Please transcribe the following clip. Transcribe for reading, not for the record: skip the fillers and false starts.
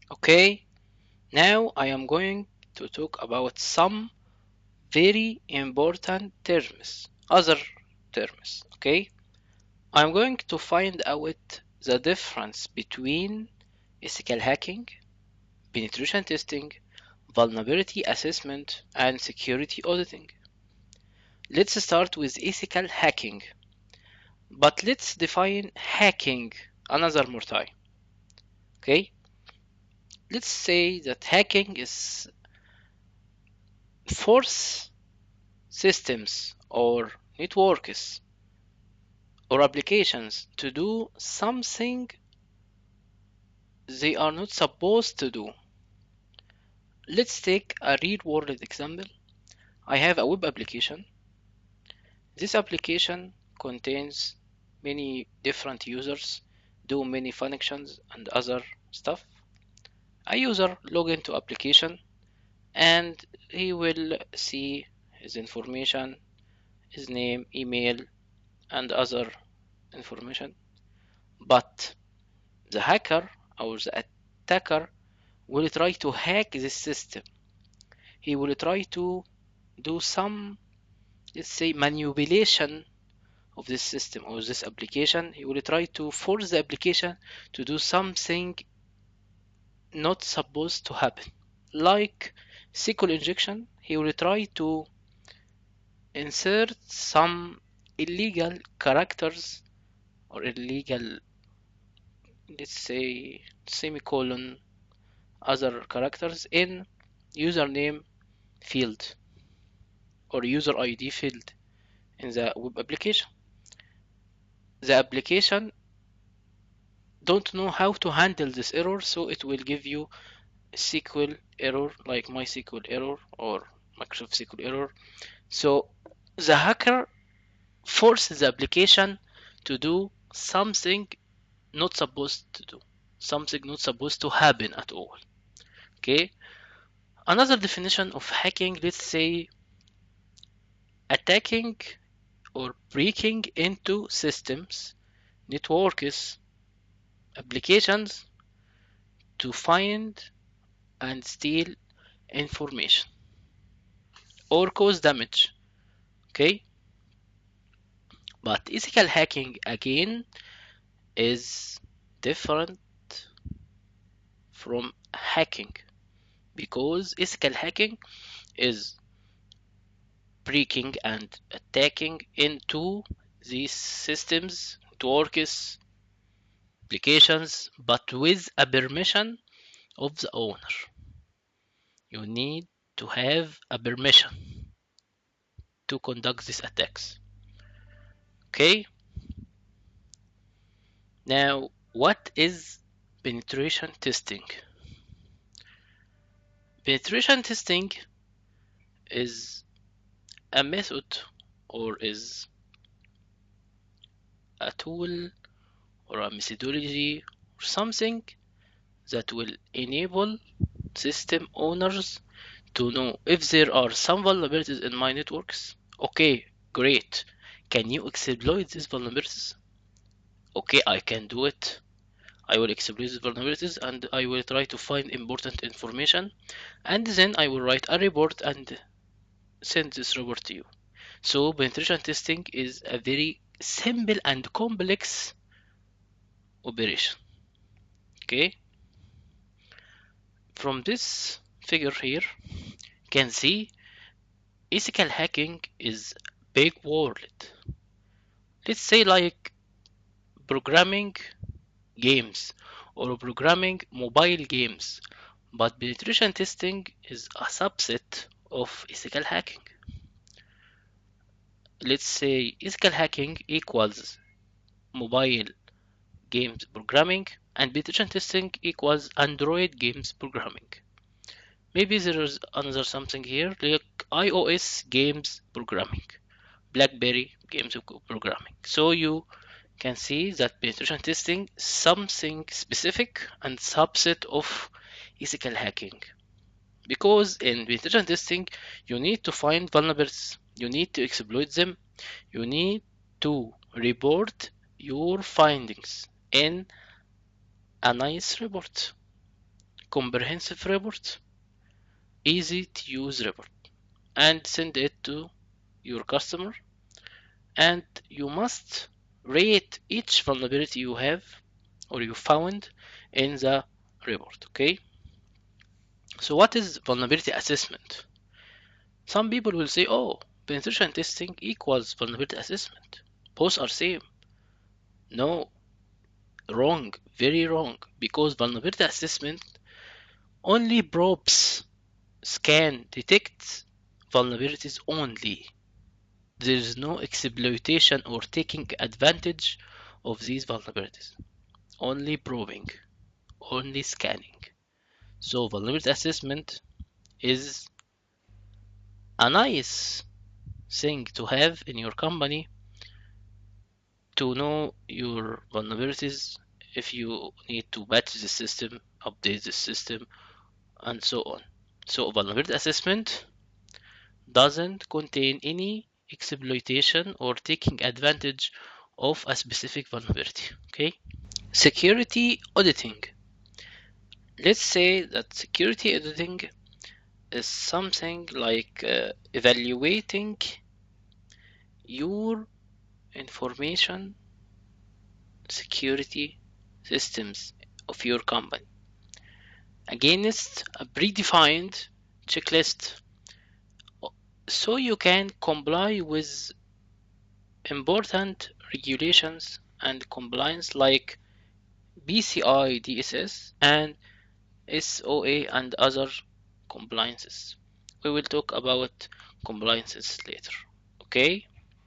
Okay, now I am going to talk about some very important terms, other terms. Okay, I'm going to find out the difference between ethical hacking, penetration testing, vulnerability assessment, and security auditing. Let's start with ethical hacking, but let's define hacking another more time. Okay, let's say that hacking is force systems or networks or applications to do something they are not supposed to do. Let's take a real world example. I have a web application. This application contains many different users, do many functions and other stuff. A user log into application and he will see his information, his name, email, and other information. But the hacker or the attacker will try to hack this system. He will try to do some, let's say, manipulation of this system or this application. He will try to force the application to do something not supposed to happen. Like SQL injection, he will try to insert some illegal characters or illegal, let's say, semicolon, other characters in username field or user ID field in the web application. The application don't know how to handle this error, so it will give you SQL error like MySQL error or Microsoft SQL error. So the hacker forces the application to do something not supposed to do, something not supposed to happen at all. Okay. Another definition of hacking, let's say attacking or breaking into systems, networks, applications to find and steal information or cause damage. Okay, but ethical hacking again is different from hacking because ethical hacking is breaking and attacking into these systems, networks, applications, but with a permission of the owner. You need to have a permission to conduct these attacks. Okay, now what is penetration testing? Penetration testing is a method or is a tool or a methodology or something that will enable system owners to know if there are some vulnerabilities in my networks. Okay, great. Can you exploit these vulnerabilities? Okay, I can do it. I will exploit these vulnerabilities and I will try to find important information and then I will write a report and send this report to you. So penetration testing is a very simple and complex operation. Okay, from this figure here, you can see ethical hacking is big world. Let's say like programming games or programming mobile games, but penetration testing is a subset of ethical hacking. Let's say ethical hacking equals mobile games programming and penetration testing equals Android games programming. Maybe there is another something here like iOS games programming, BlackBerry games programming. So you can see that penetration testing is something specific and subset of ethical hacking. Because in penetration testing, you need to find vulnerabilities, you need to exploit them, you need to report your findings in a nice report. comprehensive report, easy to use report, and send it to your customer. And you must rate each vulnerability you have or you found in the report. Okay, so what is vulnerability assessment? Some people will say, oh, penetration testing equals vulnerability assessment, both are same. No, wrong, very wrong, because vulnerability assessment only probes, scan, detects vulnerabilities only. There is no exploitation or taking advantage of these vulnerabilities. Only probing, only scanning. So vulnerability assessment is a nice thing to have in your company to know your vulnerabilities if you need to patch the system, update the system, and so on. So vulnerability assessment doesn't contain any exploitation or taking advantage of a specific vulnerability. Okay. Security auditing. Let's say that security auditing is something like evaluating your information security systems of your company against a predefined checklist so you can comply with important regulations and compliance like PCI DSS and SOA and other compliances. We will talk about compliances later. Okay,